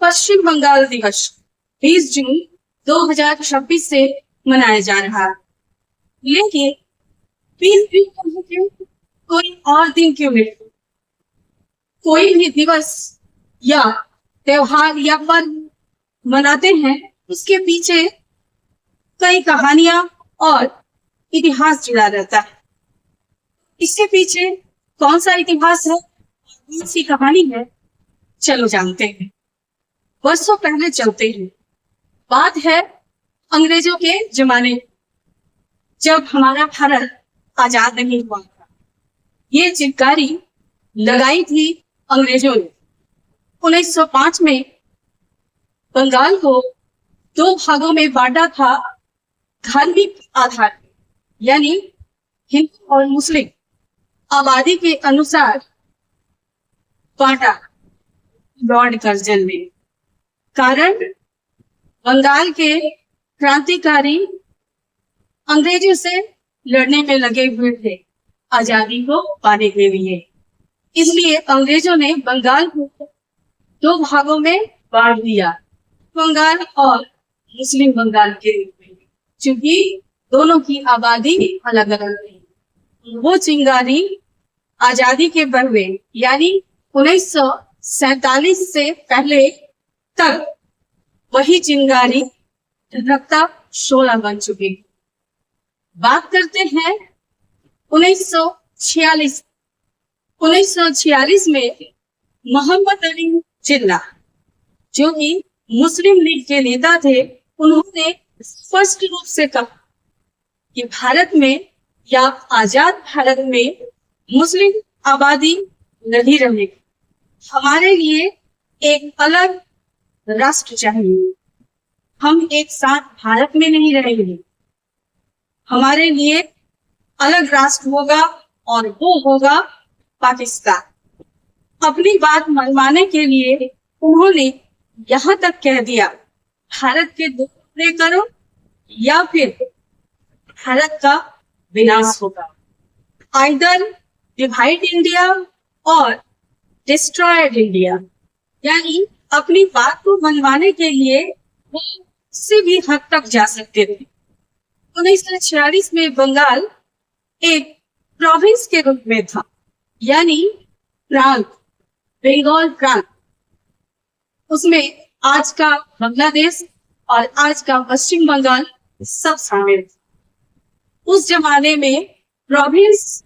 पश्चिम बंगाल दिवस 20 जून 2026 से मनाया जा रहा है। लेकिन 20 जून के कोई और दिन क्यों नहीं? कोई भी दिवस या त्योहार या पर्व मनाते हैं, उसके पीछे कई कहानियां और इतिहास जुड़ा रहता है। इसके पीछे कौन सा इतिहास है, कौन सी कहानी है, चलो जानते हैं। वर्षों पहले चलते हैं। बात है अंग्रेजों के जमाने, जब हमारा भारत आजाद नहीं हुआ था। ये चिंगारी लगाई थी अंग्रेजों ने। 1905 में बंगाल को 2 भागों में बांटा था, धार्मिक आधार पर, यानी हिंदू और मुस्लिम आबादी के अनुसार बांटा लॉर्ड कर्जन ने। कारण बंगाल के क्रांतिकारी अंग्रेजों से लड़ने में लगे हुए थे आजादी को पाने के लिए। इसलिए अंग्रेजों ने बंगाल को 2 भागों में बांट दिया, बंगाल और मुस्लिम बंगाल के रूप में, क्योंकि दोनों की आबादी अलग अलग थी। वो चिंगारी आजादी के पहले यानी 1947 से पहले तक वही चिंगारी धधकता शोला बन चुकी। बात करते हैं 1946 में मोहम्मद अली जिन्ना, जो कि मुस्लिम लीग के नेता थे, उन्होंने स्पष्ट रूप से कहा कि भारत में या आजाद भारत में मुस्लिम आबादी नहीं रहेगी। हमारे लिए एक अलग राष्ट्र चाहिए। हम एक साथ भारत में नहीं रहेंगे। हमारे लिए अलग राष्ट्र होगा और वो होगा पाकिस्तान। अपनी बात मनवाने के लिए उन्होंने यहां तक कह दिया, भारत के 2 टुकड़े करो या फिर भारत का विनाश होगा। आइदर डिवाइड इंडिया और डिस्ट्रॉयड इंडिया। यानी अपनी बात को मनवाने के लिए वो किसी भी हद तक जा सकते थे। 1946 में बंगाल एक प्रोविंस के रूप में था, यानी प्रांत, बंगाल प्रांत। उसमें आज का बांग्लादेश और आज का पश्चिम बंगाल सब शामिल थे। उस जमाने में प्रोविंस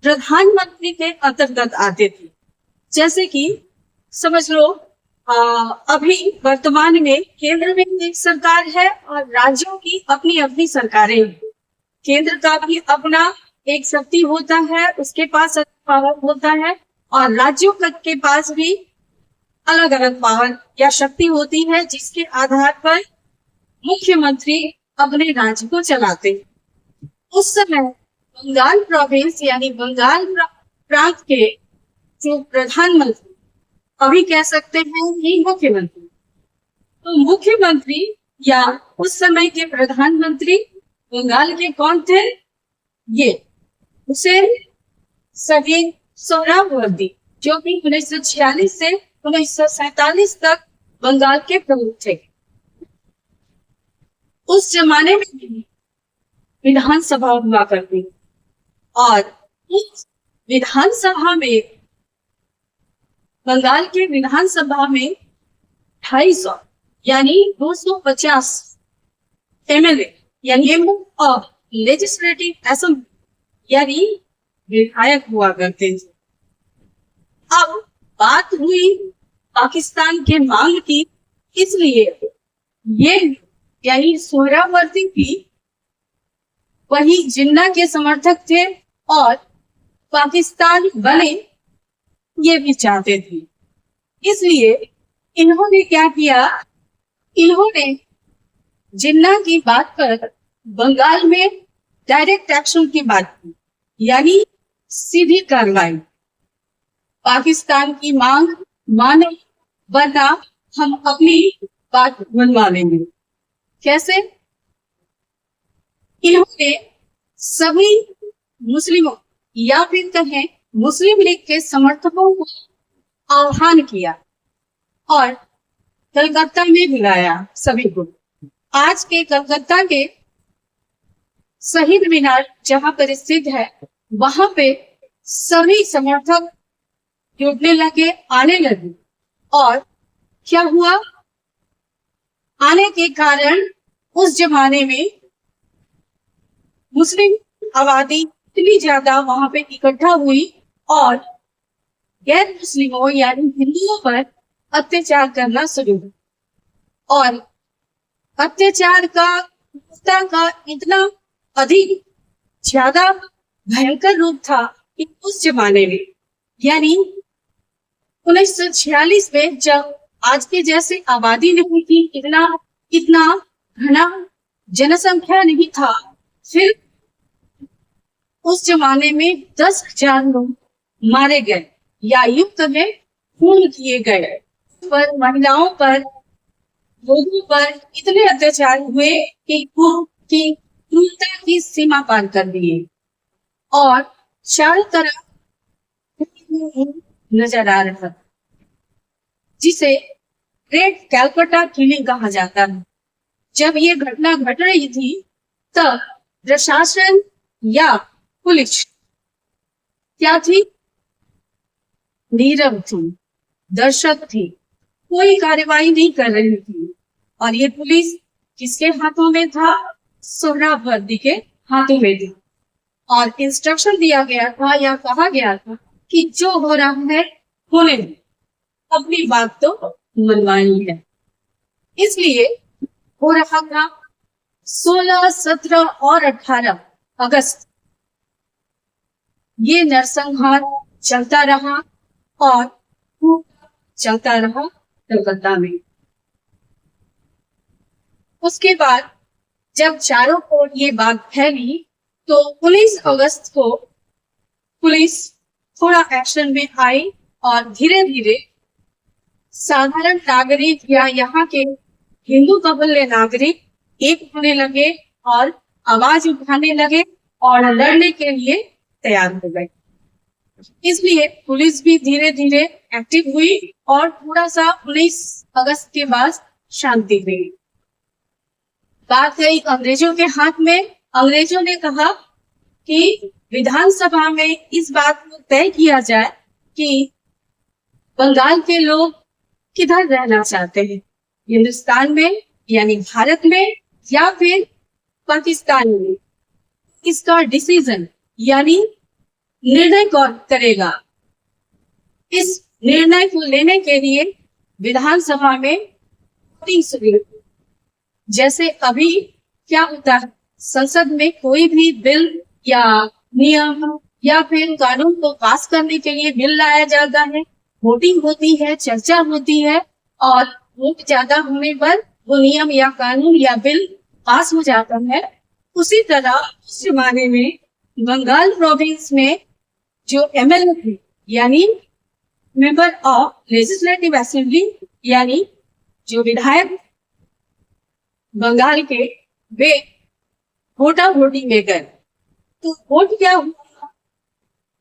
प्रधानमंत्री के अंतर्गत आते थे। जैसे कि समझ लो अभी वर्तमान में केंद्र में एक सरकार है और राज्यों की अपनी अपनी सरकारें हैं। केंद्र का भी अपना एक शक्ति होता है, उसके पास पावर होता है, और राज्यों के पास भी अलग अलग पावर या शक्ति होती है, जिसके आधार पर मुख्यमंत्री अपने राज्य को चलाते हैं। उस समय बंगाल प्रोविंस यानी बंगाल प्रांत के जो प्रधानमंत्री, अभी कह सकते हैं कि मुख्यमंत्री, तो मुख्यमंत्री या उस समय के प्रधानमंत्री बंगाल के कौन थे? ये हुसैन सलीम सोहरावर्दी, जो कि 1946 से 1947 तक बंगाल के प्रमुख थे। उस जमाने में भी विधानसभा हुआ करती और उस विधानसभा में, बंगाल के विधानसभा में 250 यानी 250 एमएलए यानी मेंबर ऑफ लेजिस्लेटिव असेंबली यानी विधायक हुआ करते थे। अब बात हुई पाकिस्तान के मांग की, इसलिए ये यानी सोहरावर्दी भी वही जिन्ना के समर्थक थे और पाकिस्तान बने ये भी चाहते थे। इसलिए इन्होंने क्या किया, इन्होंने जिन्ना की बात पर बंगाल में डायरेक्ट एक्शन की बात की, यानी सीधी कार्रवाई। पाकिस्तान की मांग माने वरना हम अपनी बात मनवा लेंगे। कैसे? इन्होंने सभी मुस्लिमों या फिर कहें मुस्लिम लीग के समर्थकों को आह्वान किया और कलकत्ता में बुलाया सभी को। आज के कलकत्ता के शहीद मीनार जहां पर स्थित है, वहां पे सभी समर्थक जुटने लगे, आने लगे। और क्या हुआ, आने के कारण उस जमाने में मुस्लिम आबादी इतनी ज्यादा वहां पे इकट्ठा हुई और गैर मुस्लिमों यानी हिंदुओं पर अत्याचार करना शुरू हुआ। और अत्याचार का इतना अधिक ज्यादा भयंकर रूप था कि उस जमाने में यानी 1946 में, जब आज के जैसे आबादी नहीं थी, इतना घना जनसंख्या नहीं था, फिर उस जमाने में 10,000 लोग मारे गए या युक्त में खून किए गए। पर महिलाओं पर, लोगों पर इतने अत्याचार हुए कि क्रूरता की सीमा पार कर दिए और चारों तरफ नजर आ रहा, जिसे ग्रेट कैलकाटा किलिंग कहा जाता है। जब ये घटना घट रही थी तब प्रशासन या पुलिस क्या थी, नीरव थी, दर्शक थी, कोई कार्रवाई नहीं कर रही थी। और ये पुलिस किसके हाथों में था, सोहराब वर्दी के हाथों में थी। और इंस्ट्रक्शन दिया गया था या कहा गया था कि जो हो रहा है होने दो, अपनी बात तो मनवानी है। इसलिए हो रहा था 16, 17 और 18 अगस्त ये नरसंहार चलता रहा और चलता रहा कलकत्ता में। उसके बाद जब चारों ओर ये बात फैली तो 19 अगस्त को पुलिस थोड़ा एक्शन में आई और धीरे धीरे साधारण नागरिक या यहाँ के हिंदू कबीले नागरिक एक होने लगे और आवाज उठाने लगे और लड़ने के लिए तैयार हो गए। इसलिए पुलिस भी धीरे धीरे एक्टिव हुई और थोड़ा सा 19 अगस्त के बाद शांति हुई। बात गई अंग्रेजों के हाथ में। अंग्रेजों ने कहा कि विधानसभा में इस बात को तय किया जाए कि बंगाल के लोग किधर रहना चाहते हैं, हिंदुस्तान में यानी भारत में या फिर पाकिस्तान में। इसका डिसीजन यानी निर्णय कौन करेगा, इस निर्णय को लेने के लिए विधानसभा में वोटिंग शुरू हुई। जैसे अभी क्या होता है, संसद में कोई भी बिल या नियम या फिर कानून को पास करने के लिए बिल लाया जाता है, वोटिंग होती है, चर्चा होती है और वोट ज्यादा होने पर वो नियम या कानून या बिल पास हो जाता है। उसी तरह उस जमाने में बंगाल प्रोविंस में जो एमएलए थे यानी मेंबर ऑफ लेजिस्लेटिव असेंबली यानी जो विधायक बंगाल के, वे वोटा वोटिंग में गए। तो वोट क्या हुआ,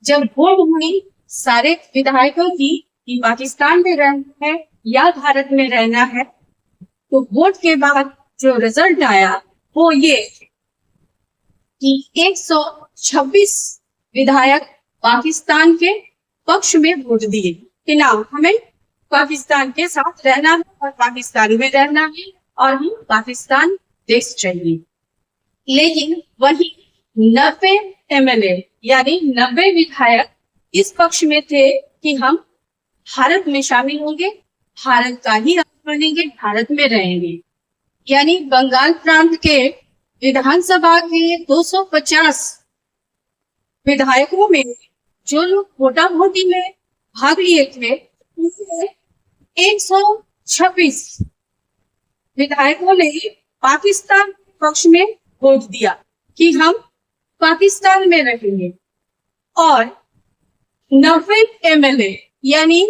जब वोट हुई सारे विधायकों की कि पाकिस्तान में रहना है या भारत में रहना है, तो वोट के बाद जो रिजल्ट आया वो ये कि 126 विधायक पाकिस्तान के पक्ष में वोट दिए कि ना, हमें पाकिस्तान के साथ रहना है और पाकिस्तान में रहना है और हम पाकिस्तान देश चाहिए। लेकिन वही 90 एमएलए यानी 90 विधायक इस पक्ष में थे कि हम भारत में शामिल होंगे, भारत का ही राज्य बनेंगे, भारत में रहेंगे। यानी बंगाल प्रांत के विधानसभा के 250 विधायकों में जो लोग वोटा वोटी में भाग लिए थे, उसमें 126 विधायकों ने पाकिस्तान पक्ष में वोट दिया कि हम पाकिस्तान में रहेंगे और 90 एमएलए यानी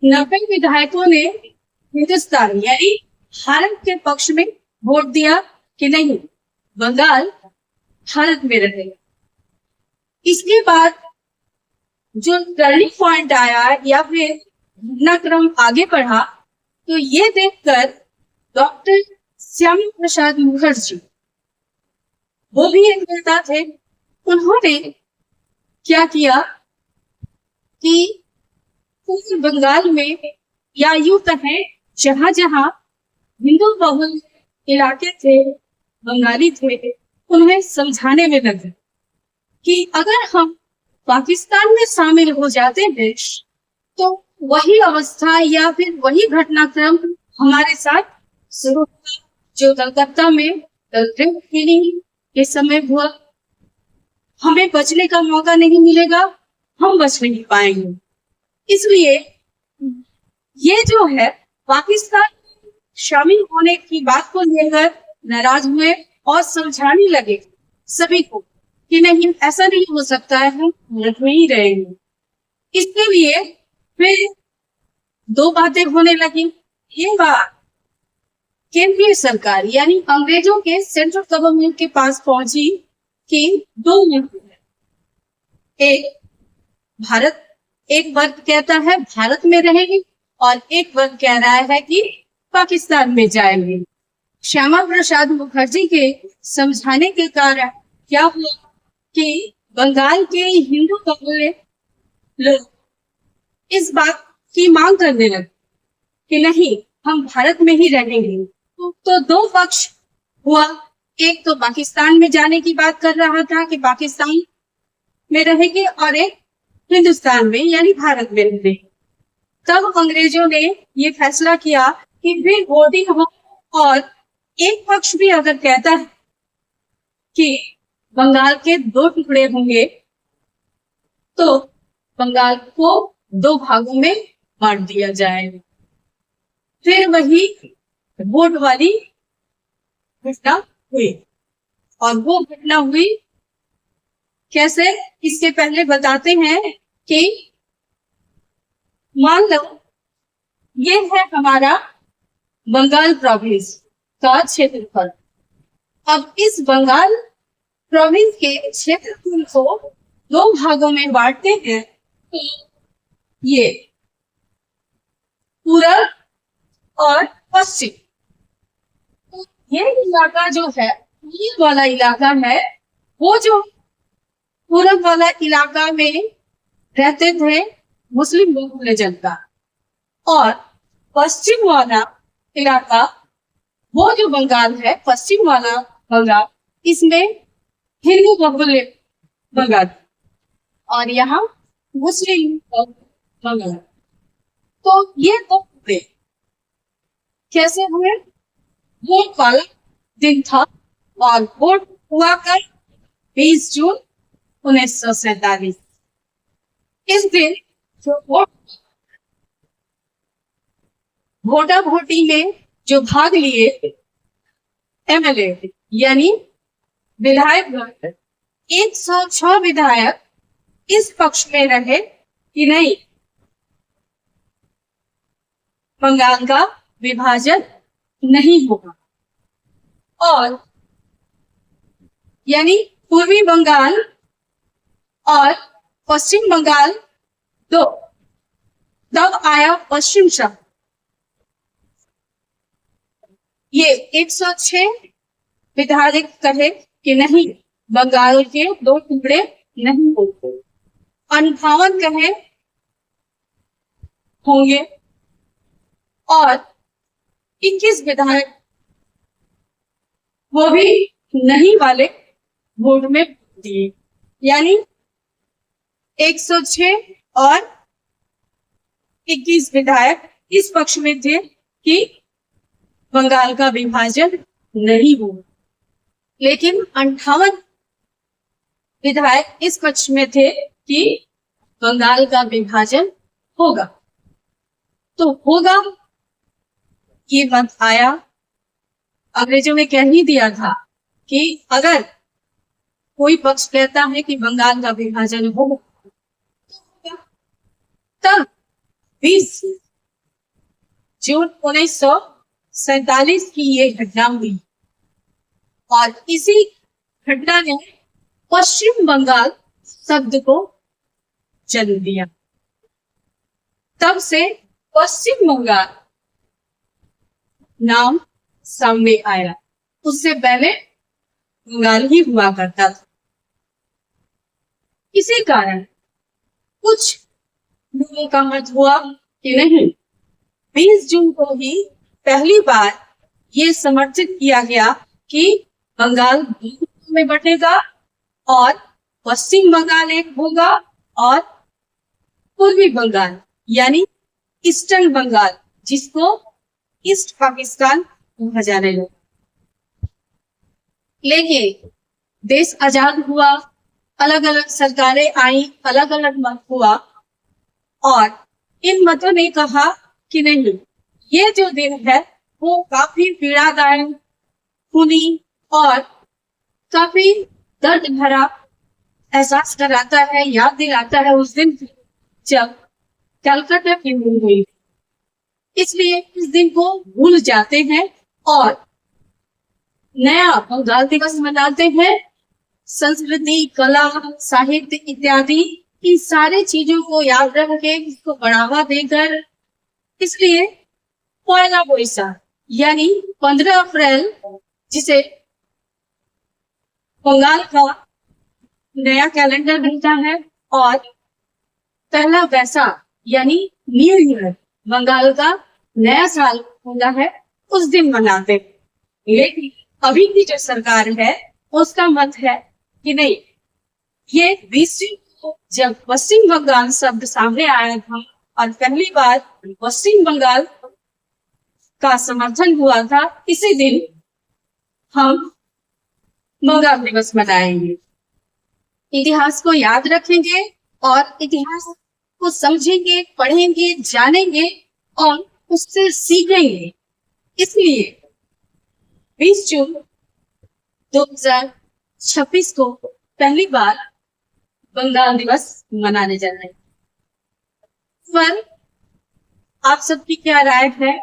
90 विधायकों ने हिंदुस्तान यानी भारत के पक्ष में वोट दिया कि नहीं, बंगाल भारत में रहेगा। इसके बाद जो टर्निंग पॉइंट आया या फिर घटनाक्रम आगे बढ़ा तो ये देखकर डॉक्टर श्यामा प्रसाद मुखर्जी, वो भी एक नेता थे, उन्होंने क्या किया कि पूरे बंगाल में, या यूं कहें जहां जहां हिंदू बहुल इलाके थे, बंगाली थे, उन्हें समझाने में लगे कि अगर हम पाकिस्तान में शामिल हो जाते हैं तो वही अवस्था या फिर वही घटनाक्रम हमारे साथ शुरू हुआ जो कलकत्ता में ड्रिंक किलिंग के समय हुआ। हमें बचने का मौका नहीं मिलेगा, हम बच नहीं पाएंगे। इसलिए ये जो है पाकिस्तान शामिल होने की बात को लेकर नाराज हुए और समझाने लगे सभी को कि नहीं, ऐसा नहीं हो सकता है, हम भारत में ही रहेंगे। इसके लिए फिर दो बातें होने लगी। ये बात केंद्रीय सरकार यानी अंग्रेजों के सेंट्रल गवर्नमेंट के पास पहुंची कि दो मुल्क है, एक भारत, एक वर्ग कहता है भारत में रहेंगे और एक वर्ग कह रहा है कि पाकिस्तान में जाएंगे। श्यामा प्रसाद मुखर्जी के समझाने के कारण क्या हुआ कि बंगाल के हिंदू बहुल लोग इस बात की मांग करने लगे कि नहीं, हम भारत में ही रहेंगे। तो दो पक्ष हुआ, एक तो पाकिस्तान में जाने की बात कर रहा था कि पाकिस्तान में रहेंगे, और एक हिंदुस्तान में यानी भारत में रहेंगे। तब अंग्रेजों ने ये फैसला किया कि फिर वोटिंग हो, और एक पक्ष भी अगर कहता है कि बंगाल के दो टुकड़े होंगे तो बंगाल को दो भागों में बांट दिया जाएगा। फिर वही वोट वाली घटना हुई, और वो घटना हुई कैसे, इसके पहले बताते हैं कि मान लो ये है हमारा बंगाल प्रोविंस का क्षेत्रफल। अब इस बंगाल प्रोविंस के क्षेत्रफल को दो भागों में बांटते हैं, तो ये पूरब और पश्चिम, तो ये इलाका जो है, ये वाला इलाका है, वो जो पूरब वाला इलाका में रहते थे मुस्लिम बहुल जनता, और पश्चिम वाला इलाका, वो जो बंगाल है, पश्चिम वाला बंगाल, इसमें हिंदू बहुल बंगाल और यहाँ मुस्लिम बंगाल। तो ये दो टुकड़े कैसे हुए? वोट वाला दिन था, और वोट हुआ कर 20 जून 1947। इस दिन जो वोटा वोटी में जो भाग लिए एमएलए यानी विधायक, 106 विधायक इस पक्ष में रहे कि नहीं, बंगाल का विभाजन नहीं होगा, और यानी पूर्वी बंगाल और पश्चिम बंगाल दो, तब आया पश्चिम शब्द। ये 106 विधायक कहे कि नहीं, बंगाल के दो टुकड़े नहीं होंगे। 58 कहे होंगे, और 21 विधायक वो भी नहीं वाले वोट में दिए, यानी 106 और 21 विधायक इस पक्ष में थे कि बंगाल का विभाजन नहीं हुआ, लेकिन 58 विधायक इस पक्ष में थे कि बंगाल का विभाजन होगा। तो होगा ये मत आया, अंग्रेजों ने कह ही दिया था कि अगर कोई पक्ष कहता है कि बंगाल का विभाजन होगा, तब 20 जून 1947 की ये घटना हुई, और इसी घटना ने पश्चिम बंगाल शब्द को जन्म दिया। तब से पश्चिम बंगाल नाम सामने आया। उससे पहले बंगाल ही हुआ करता था। इसी कारण कुछ लोगों का मत हुआ कि नहीं, 20 जून को ही पहली बार ये समर्थित किया गया कि बंगाल दो हिस्सों में बटेगा और पश्चिम बंगाल एक होगा और पूर्वी बंगाल यानी ईस्टर्न बंगाल, जिसको ईस्ट पाकिस्तान कहा जाने लगा। लेकिन देश आजाद हुआ, अलग अलग सरकारें आई, अलग अलग मत हुआ और इन मतों ने कहा कि नहीं, ये जो दिन है वो काफी पीड़ादायक, खूनी और काफी दर्द भरा एहसास कराता है, याद दिलाता है उस दिन जब कलकत्ता की मूव हुई। इसलिए इस दिन को भूल जाते हैं और नया बंगाल दिवस मनाते हैं। संस्कृति, कला, साहित्य इत्यादि इन सारी चीजों को याद रख के इसको बढ़ावा देकर, इसलिए पहला बोईसाख यानी 15 अप्रैल, जिसे बंगाल का नया कैलेंडर बनता है, और पहला वैसाख यानी न्यू ईयर बंगाल का नया साल होता है, उस दिन मनाते हैं। लेकिन अभी की जो सरकार है उसका मत है कि नहीं, ये 20 जून को जब पश्चिम बंगाल शब्द सामने आया था और पहली बार पश्चिम बंगाल का समर्थन हुआ था, इसी दिन हम बंगाल दिवस मनाएंगे। इतिहास को याद रखेंगे और इतिहास को समझेंगे, पढ़ेंगे, जानेंगे और उससे सीखेंगे। इसलिए 20 जून 2026 को पहली बार बंगाल दिवस मनाने जा रहे हैं। पर आप सबकी क्या राय है